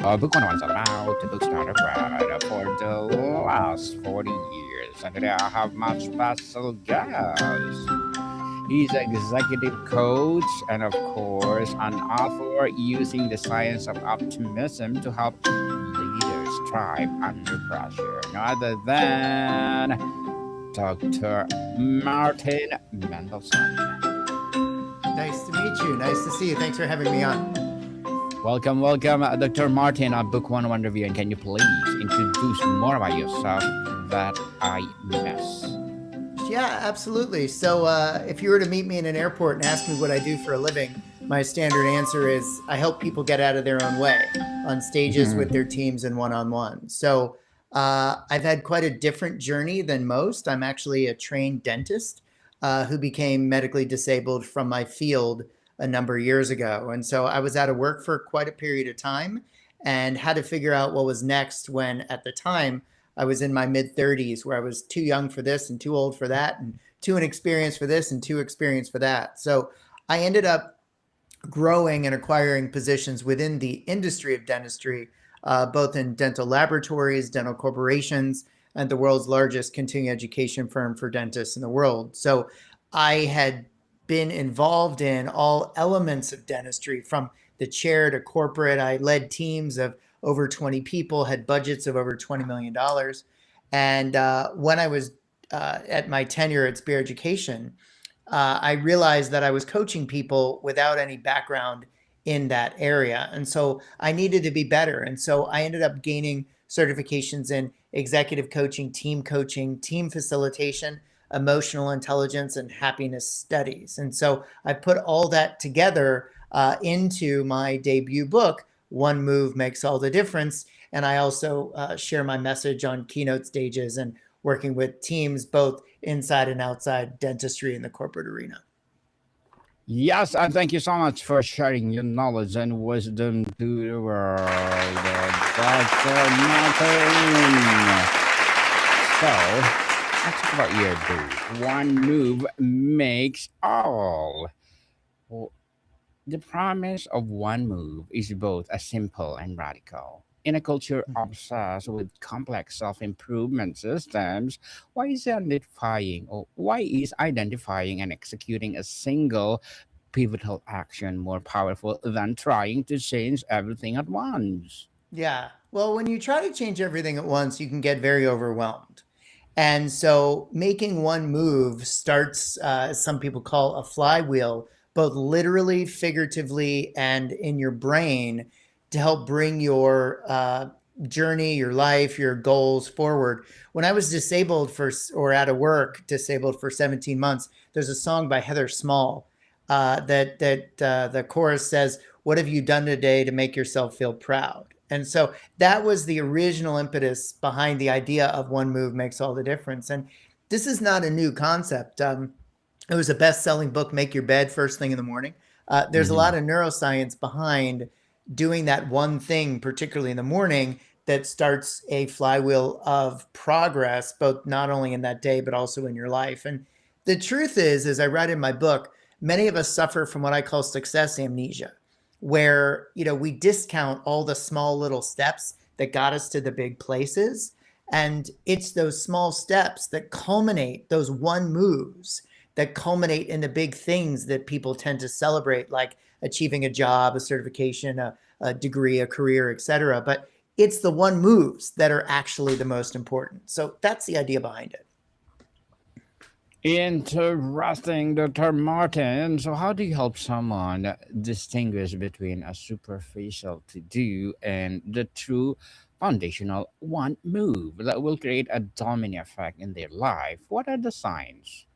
Book one was allowed to bookstart abroad for the last 40 years, and today I have my special guest. He's executive coach and, of course, an author using the science of optimism to help leaders thrive under pressure. No other than Dr. Martin Mendelson. Nice to meet you. Nice to see you. Thanks for having me on. Welcome, Dr. Martin at Book One One Review. And can you please introduce more about yourself that I miss? Yeah, absolutely. So if you were to meet me in an airport and ask me what I do for a living, my standard answer is I help people get out of their own way on stages with their teams and one-on-one. So I've had quite a different journey than most. I'm actually a trained dentist who became medically disabled from my field a number of years ago. And so I was out of work for quite a period of time and had to figure out what was next when at the time I was in my mid 30s where I was too young for this and too old for that and too inexperienced for this and too experienced for that. So I ended up growing and acquiring positions within the industry of dentistry, both in dental laboratories, dental corporations, and the world's largest continuing education firm for dentists in the world. So I had been involved in all elements of dentistry from the chair to corporate. I led teams of over 20 people, had budgets of over $20 million. And when I was at my tenure at Spear Education, I realized that I was coaching people without any background in that area. And so I needed to be better. And so I ended up gaining certifications in executive coaching, team facilitation, emotional intelligence, and happiness studies. And so I put all that together into my debut book, One Move Makes All the Difference. And I also share my message on keynote stages and working with teams both inside and outside dentistry in the corporate arena. Yes, and thank you so much for sharing your knowledge and wisdom to the world, Dr. Martin. So, let's talk about your book. One move makes all. Well, the promise of one move is both a simple and radical. In a culture obsessed with complex self-improvement systems, why is identifying and executing a single pivotal action more powerful than trying to change everything at once? Yeah. Well, when you try to change everything at once, you can get very overwhelmed. And so making one move starts, as some people call a flywheel, both literally, figuratively, and in your brain to help bring your journey, your life, your goals forward. When I was or out of work, disabled for 17 months, there's a song by Heather Small that the chorus says, "What have you done today to make yourself feel proud?" And so that was the original impetus behind the idea of one move makes all the difference. And this is not a new concept. It was a best-selling book, Make Your Bed First Thing in the Morning. There's a lot of neuroscience behind doing that one thing, particularly in the morning, that starts a flywheel of progress, both not only in that day, but also in your life. And the truth is, as I write in my book, many of us suffer from what I call success amnesia, where we discount all the small little steps that got us to the big places. And it's those small steps that culminate, those one moves that culminate in the big things that people tend to celebrate, like achieving a job, a certification, a degree, a career, etc. But it's the one moves that are actually the most important. So that's the idea behind it. Interesting, Dr. Martin. So, how do you help someone distinguish between a superficial to do and the true foundational one move that will create a domino effect in their life? What are the signs?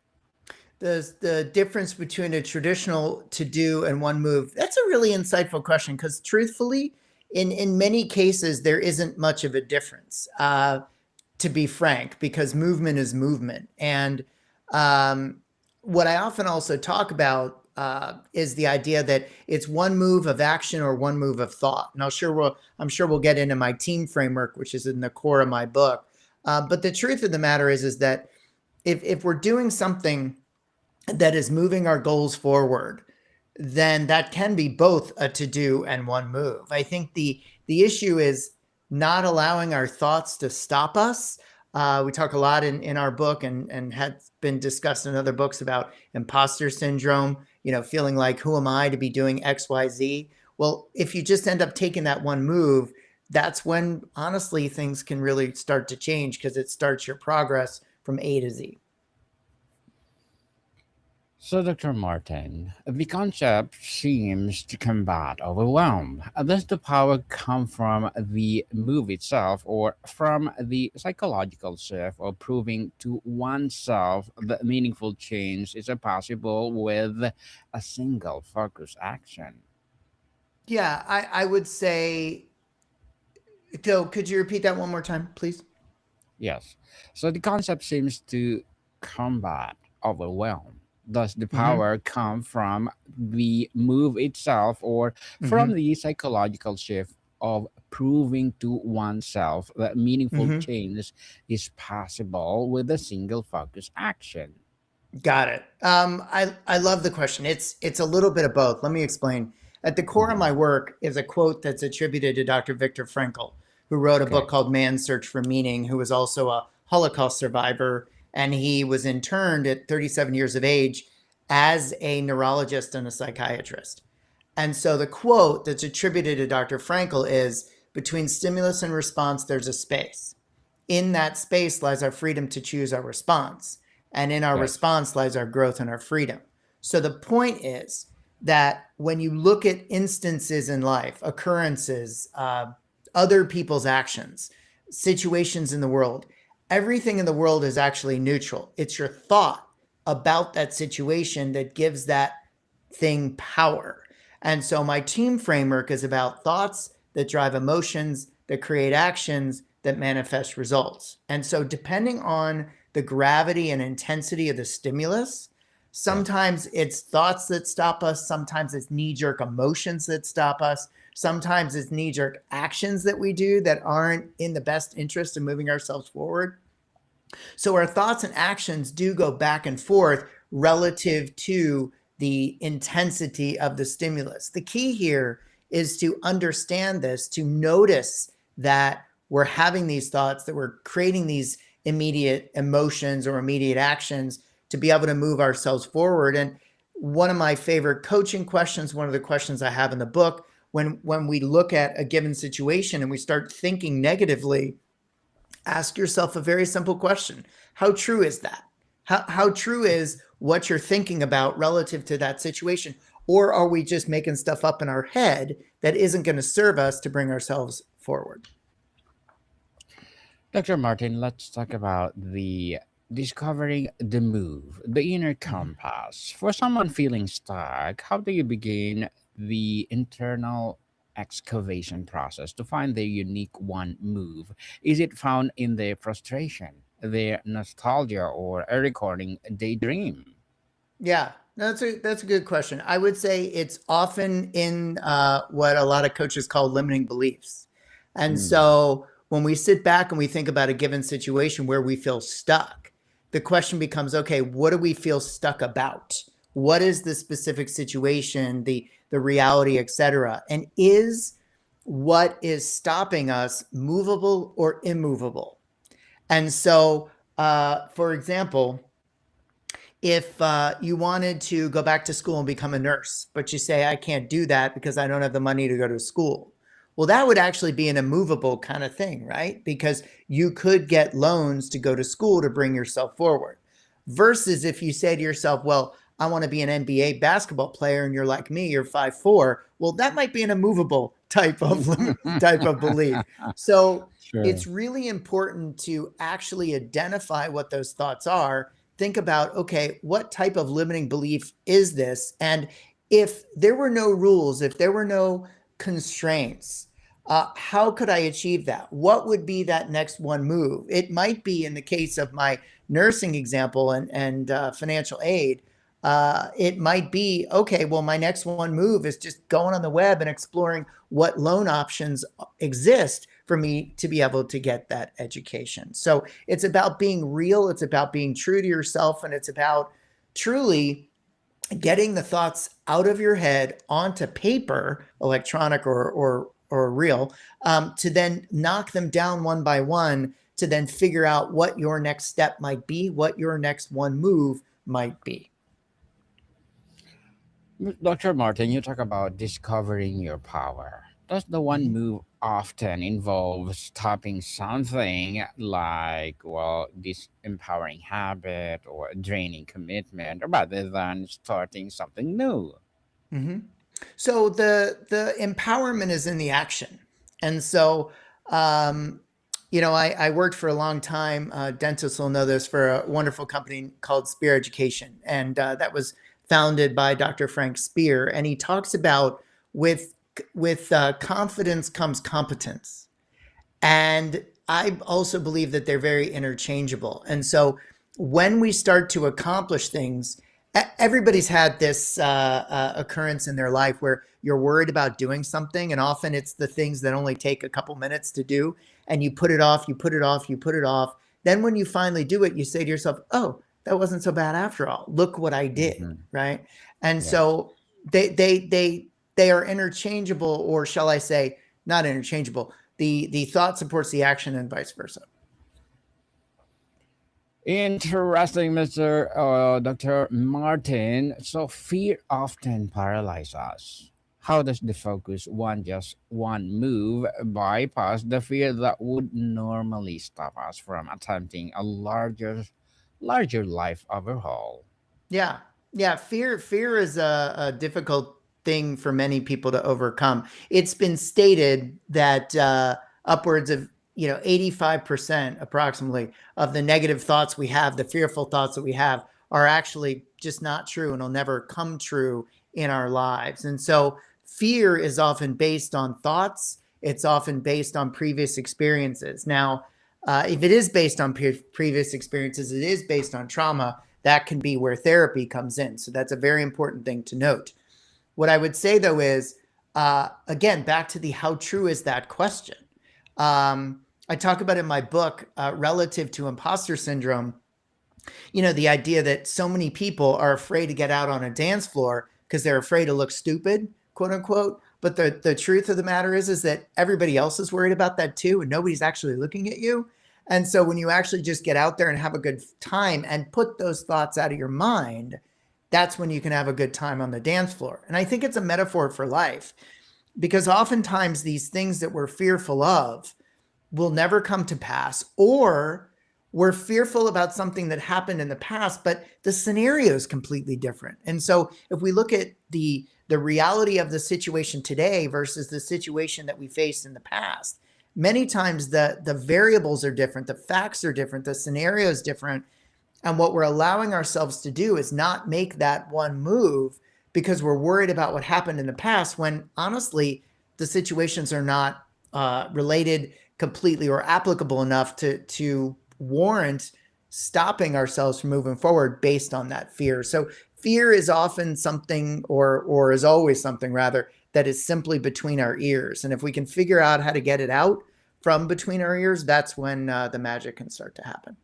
The difference between a traditional to do and one move, that's a really insightful question, because truthfully, in many cases, there isn't much of a difference, to be frank, because movement is movement. And what I often also talk about is the idea that it's one move of action or one move of thought. And I'm sure we'll get into my team framework, which is in the core of my book. But the truth of the matter is that if we're doing something that is moving our goals forward, then that can be both a to-do and one move. I think the issue is not allowing our thoughts to stop us. We talk a lot in our book and had been discussed in other books about imposter syndrome, feeling like, who am I to be doing X, Y, Z? Well, if you just end up taking that one move, that's when honestly things can really start to change, because it starts your progress from A to Z. So, Dr. Martin, the concept seems to combat overwhelm. Does the power come from the move itself or from the psychological shift of proving to oneself that meaningful change is possible with a single focus action? Yeah, I would say, so could you repeat that one more time, please? Yes. So the concept seems to combat overwhelm. Does the Mm-hmm. power come from the move itself or from Mm-hmm. the psychological shift of proving to oneself that meaningful Mm-hmm. change is possible with a single focus action? Got it. I love the question. It's a little bit of both. Let me explain. At the core of Mhm. my work is a quote that's attributed to Dr. Viktor Frankl, who wrote a book Okay. called Man's Search for Meaning, who was also a Holocaust survivor, and he was interned at 37 years of age as a neurologist and a psychiatrist. And so the quote that's attributed to Dr. Frankl is, between stimulus and response, there's a space. In that space lies our freedom to choose our response. And in our Yes. response lies our growth and our freedom. So the point is that when you look at instances in life, occurrences, other people's actions, situations in the world, everything in the world is actually neutral. It's your thought about that situation that gives that thing power. And so my team framework is about thoughts that drive emotions, that create actions, that manifest results. And so depending on the gravity and intensity of the stimulus, Yes. sometimes it's thoughts that stop us, sometimes it's knee-jerk emotions that stop us, sometimes it's knee-jerk actions that we do that aren't in the best interest of moving ourselves forward. So our thoughts and actions do go back and forth relative to the intensity of the stimulus. The key here is to understand this, to notice that we're having these thoughts, that we're creating these immediate emotions or immediate actions to be able to move ourselves forward. And one of my favorite coaching questions, one of the questions I have in the book, when we look at a given situation and we start thinking negatively, ask yourself a very simple question. How true is that? How true is what you're thinking about relative to that situation? Or are we just making stuff up in our head that isn't going to serve us to bring ourselves forward? Dr. Martin, let's talk about the discovering the move, the inner Mhm. compass. For someone feeling stuck, how do you begin the internal excavation process to find their unique one move? Is it found in their frustration, their nostalgia, or a recording daydream? Yeah, that's a good question. I would say it's often in what a lot of coaches call limiting beliefs. And Mm, so when we sit back and we think about a given situation where we feel stuck, the question becomes, okay, what do we feel stuck about? What is the specific situation, the reality, etc.? And is what is stopping us movable or immovable? And so, for example, if you wanted to go back to school and become a nurse, but you say, I can't do that because I don't have the money to go to school. Well, that would actually be an immovable kind of thing, right? Because you could get loans to go to school to bring yourself forward. Versus if you say to yourself, well, I want to be an NBA basketball player, and you're like me, you're 5'4". Well, that might be an immovable type of belief. So sure. it's really important to actually identify what those thoughts are. Think about, okay, what type of limiting belief is this? And if there were no rules, if there were no constraints, how could I achieve that? What would be that next one move? It might be, in the case of my nursing example and financial aid, it might be, okay, well, my next one move is just going on the web and exploring what loan options exist for me to be able to get that education. So it's about being real, it's about being true to yourself, and it's about truly getting the thoughts out of your head onto paper, electronic or real, to then knock them down one by one, to then figure out what your next step might be, what your next one move might be. Dr. Martin, you talk about discovering your power. Does the one move often involve stopping something like, well, this empowering habit or draining commitment rather than starting something new? Mm-hmm. So the empowerment is in the action, and so um, I worked for a long time. Dentists will know this, for a wonderful company called Spear Education, and that was founded by Dr. Frank Spear. And he talks about with confidence comes competence. And I also believe that they're very interchangeable. And so when we start to accomplish things, everybody's had this occurrence in their life where you're worried about doing something. And often it's the things that only take a couple minutes to do. And you put it off, you put it off, you put it off. Then when you finally do it, you say to yourself, oh, that wasn't so bad after all. Look what I did. Hmm. Right. And Yes. so they are interchangeable, or shall I say, not interchangeable. The thought supports the action and vice versa. Interesting, Mr. Dr. Martin. So fear often paralyzes us. How does the focus one just one move bypass the fear that would normally stop us from attempting a larger life overhaul? Yeah. Yeah. Fear is a difficult thing for many people to overcome. It's been stated that upwards of 85% approximately of the negative thoughts we have, the fearful thoughts that we have, are actually just not true and will never come true in our lives. And so fear is often based on thoughts. It's often based on previous experiences. Now, if it is based on previous experiences, it is based on trauma. That can be where therapy comes in. So that's a very important thing to note. What I would say, though, is again, back to the how true is that question. I talk about in my book, relative to imposter syndrome, the idea that so many people are afraid to get out on a dance floor because they're afraid to look stupid, quote unquote. But the truth of the matter is that everybody else is worried about that too, and nobody's actually looking at you. And so when you actually just get out there and have a good time and put those thoughts out of your mind, that's when you can have a good time on the dance floor. And I think it's a metaphor for life, because oftentimes these things that we're fearful of will never come to pass, or we're fearful about something that happened in the past, but the scenario is completely different. And so if we look at the reality of the situation today versus the situation that we faced in the past, many times the variables are different, the facts are different, the scenario is different. And what we're allowing ourselves to do is not make that one move because we're worried about what happened in the past, when honestly, the situations are not related completely or applicable enough to warrant stopping ourselves from moving forward based on that fear. So fear is often something, or is always something rather, that is simply between our ears. And if we can figure out how to get it out from between our ears, that's when the magic can start to happen.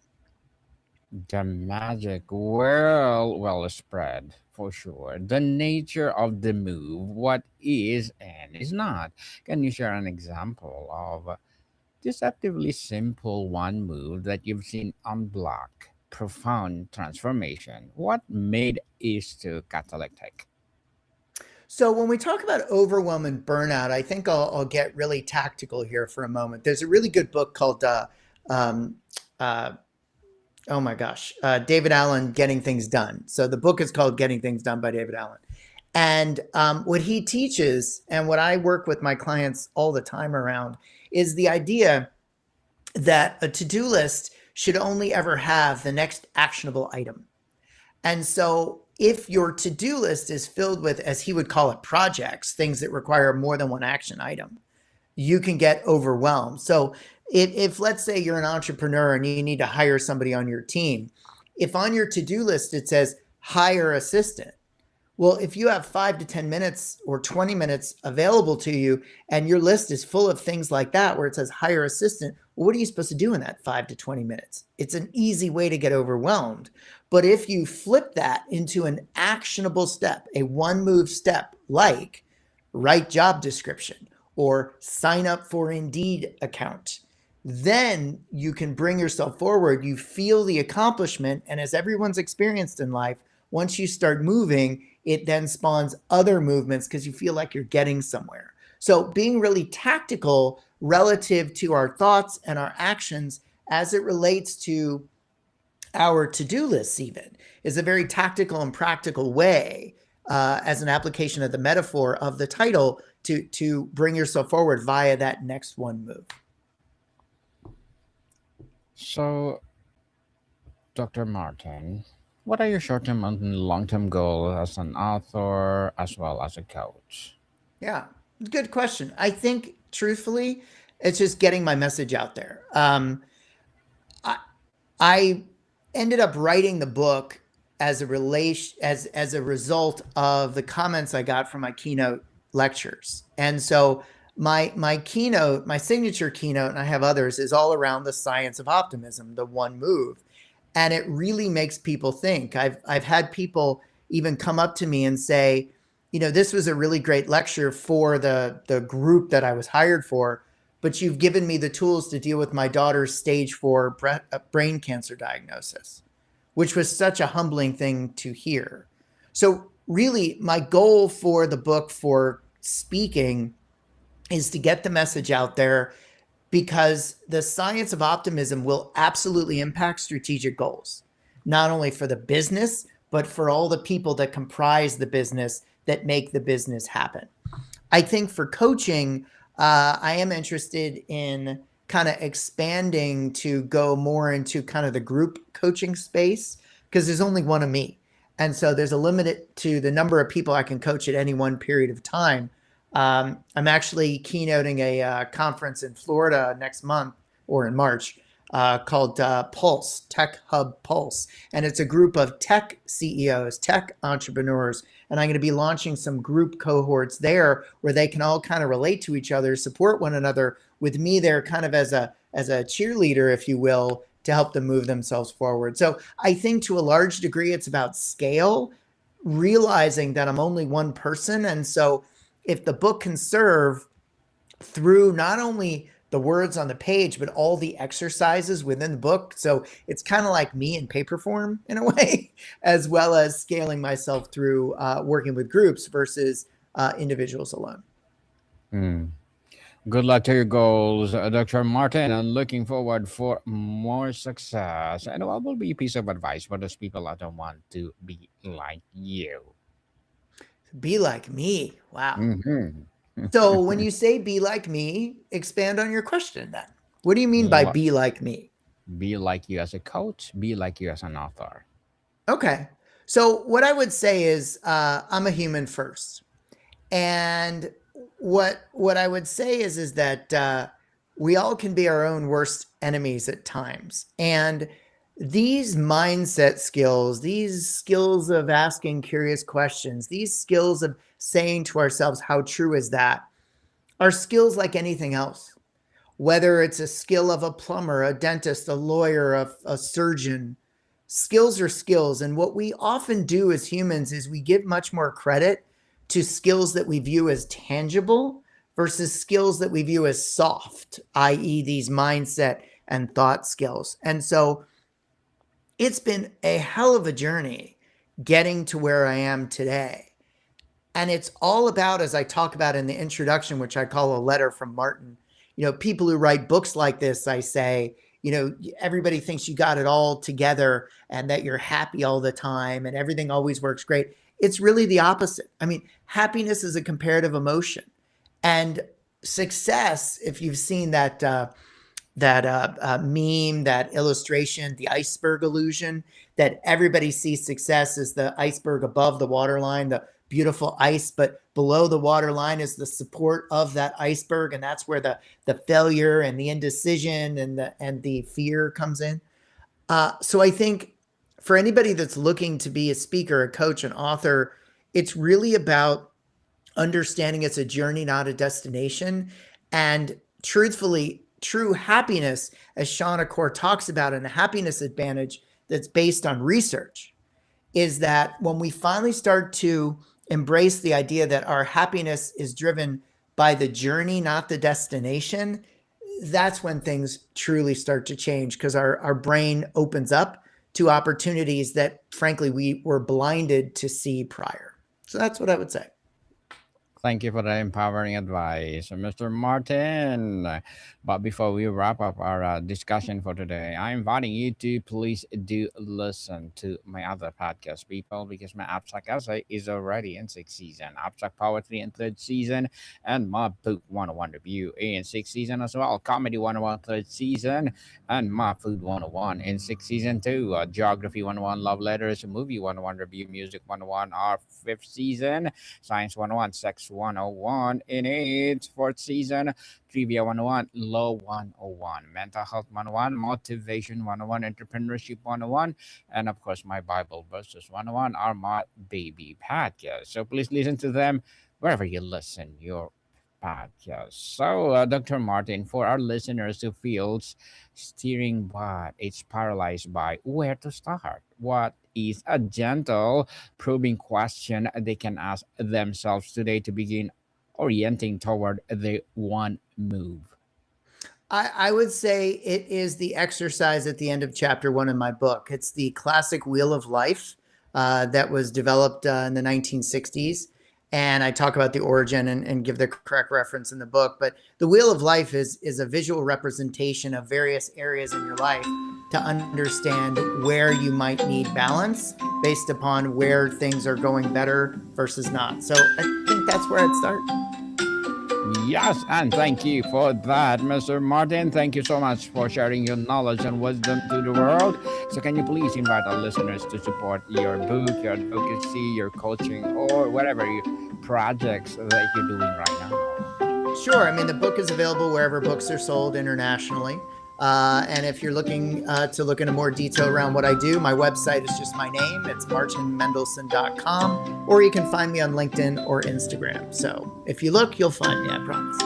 The magic, well spread for sure. The nature of the move, what is and is not. Can you share an example of a deceptively simple one move that you've seen unblock profound transformation? What made is to catalytic? So when we talk about overwhelm and burnout, I think I'll get really tactical here for a moment. There's a really good book called um, uh, oh my gosh, David Allen, Getting Things Done. So the book is called Getting Things Done by David Allen. And what he teaches, and what I work with my clients all the time around, is the idea that a to-do list should only ever have the next actionable item. And so if your to-do list is filled with, as he would call it, projects, things that require more than one action item, you can get overwhelmed. So if let's say you're an entrepreneur and you need to hire somebody on your team, if on your to-do list it says hire assistant, Well, if you have 5 to 10 minutes or 20 minutes available to you and your list is full of things like that, where it says hire assistant, well, what are you supposed to do in that 5 to 20 minutes? It's an easy way to get overwhelmed. But if you flip that into an actionable step, a one move step, like write job description or sign up for Indeed account, then you can bring yourself forward. You feel the accomplishment. And as everyone's experienced in life, once you start moving, it then spawns other movements because you feel like you're getting somewhere. So being really tactical relative to our thoughts and our actions as it relates to our to-do lists even is a very tactical and practical way as an application of the metaphor of the title to bring yourself forward via that next one move. So, Dr. Martin, what are your short-term and long-term goals as an author as well as a coach? Yeah, good question. I think truthfully, it's just getting my message out there. I ended up writing the book as a result of the comments I got from my keynote lectures. And so my keynote, my signature keynote, and I have others, is all around the science of optimism, the one move. And it really makes people think. I've had people even come up to me and say, this was a really great lecture for the group that I was hired for, but you've given me the tools to deal with my daughter's stage 4 brain cancer diagnosis, which was such a humbling thing to hear. So really, my goal for the book, for speaking, is to get the message out there, because the science of optimism will absolutely impact strategic goals, not only for the business, but for all the people that comprise the business that make the business happen. I think for coaching, I am interested in kind of expanding to go more into kind of the group coaching space, because there's only one of me. And so there's a limit to the number of people I can coach at any one period of time. I'm actually keynoting a conference in Florida next month, or in March, called Pulse, Tech Hub Pulse. And it's a group of tech CEOs, tech entrepreneurs. And I'm going to be launching some group cohorts there where they can all kind of relate to each other, support one another, with me there kind of as a cheerleader, if you will, to help them move themselves forward. So I think to a large degree, it's about scale, realizing that I'm only one person. And so if the book can serve through not only the words on the page, but all the exercises within the book. So it's kind of like me in paper form in a way, as well as scaling myself through working with groups versus individuals alone. Good luck to your goals, Dr. Martin, and looking forward for more success. And what will be a piece of advice for those people that don't want to be like you? Be like me. Wow. Mm-hmm. So when you say be like me, expand on your question then. What do you mean by be like me? Be like you as a coach, be like you as an author. Okay. So what I would say is I'm a human first. And what I would say is that we all can be our own worst enemies at times. And these mindset skills, these skills of asking curious questions, these skills of saying to ourselves, how true is that, are skills like anything else. Whether it's a skill of a plumber, a dentist, a lawyer, a surgeon, skills are skills. And what we often do as humans is we give much more credit to skills that we view as tangible versus skills that we view as soft, i.e. these mindset and thought skills. And so it's been a hell of a journey getting to where I am today. And it's all about, as I talk about in the introduction, which I call a letter from Martin, people who write books like this, I say, everybody thinks you got it all together and that you're happy all the time and everything always works great. It's really the opposite. I mean, happiness is a comparative emotion, and success, if you've seen that meme, that illustration, the iceberg illusion, that everybody sees success as the iceberg above the waterline, the beautiful ice, but below the waterline is the support of that iceberg. And that's where the failure and the indecision and the fear comes in. So I think for anybody that's looking to be a speaker, a coach, an author, It's really about understanding it's a journey, not a destination. And truthfully, true happiness, as Sean Accor talks about, and a happiness advantage that's based on research, is that when we finally start to embrace the idea that our happiness is driven by the journey, not the destination, that's when things truly start to change, because our brain opens up to opportunities that, frankly, we were blinded to see prior. So that's what I would say. Thank you for the empowering advice, Mr. Martin. But before we wrap up our discussion for today, I'm inviting you to please do listen to my other podcast, people, because my abstract essay is already in sixth season, abstract poetry in third season, and my book 101 review in sixth season as well, comedy 101 third season, and my food 101 in sixth season too, geography 101, love letters, movie 101 review, music 101, our fifth season, Science 101, Sex 101 in its fourth season, Trivia 101, Law 101, Mental Health 101, Motivation 101, Entrepreneurship 101, and of course, my Bible Verses 101 are my baby podcasts. So please listen to them wherever you listen your podcast. So, Dr. Martin, for our listeners who feels steering but it's paralyzed by where to start, what is a gentle probing question they can ask themselves today to begin orienting toward the one move? I would say it is the exercise at the end of chapter 1 in my book. It's the classic wheel of life that was developed in the 1960s. And I talk about the origin and give the correct reference in the book. But the wheel of life is a visual representation of various areas in your life to understand where you might need balance based upon where things are going better versus not. So I think that's where I'd start. Yes, and thank you for that, Mr. Martin. Thank you so much for sharing your knowledge and wisdom to the world. So, can you please invite our listeners to support your book, your advocacy, your coaching, or whatever projects that you're doing right now? Sure. I mean, the book is available wherever books are sold internationally. And if you're looking to look into more detail around what I do, my website is just my name. It's martinmendelson.com, or you can find me on LinkedIn or Instagram. So if you look, you'll find me, I promise.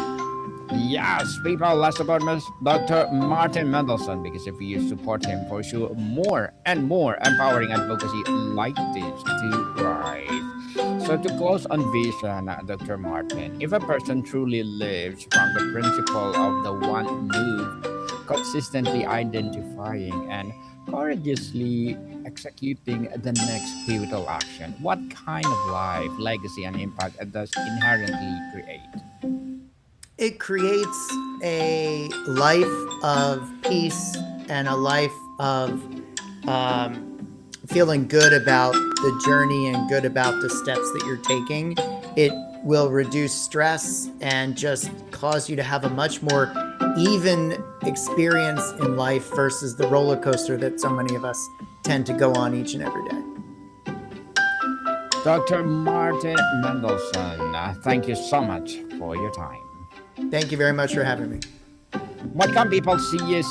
Yes, people, less about Dr. Martin Mendelson, because if you support him, for sure, more and more empowering advocacy like this to rise. So to close on vision, Dr. Martin, if a person truly lives from the principle of the one move, consistently identifying and courageously executing the next pivotal action, what kind of life, legacy, and impact does inherently create? It creates a life of peace and a life of feeling good about the journey and good about the steps that you're taking. It will reduce stress and just cause you to have a much more even experience in life versus the roller coaster that so many of us tend to go on each and every day. Dr. Martin Mendelson, thank you so much for your time. Thank you very much for having me. What can people see you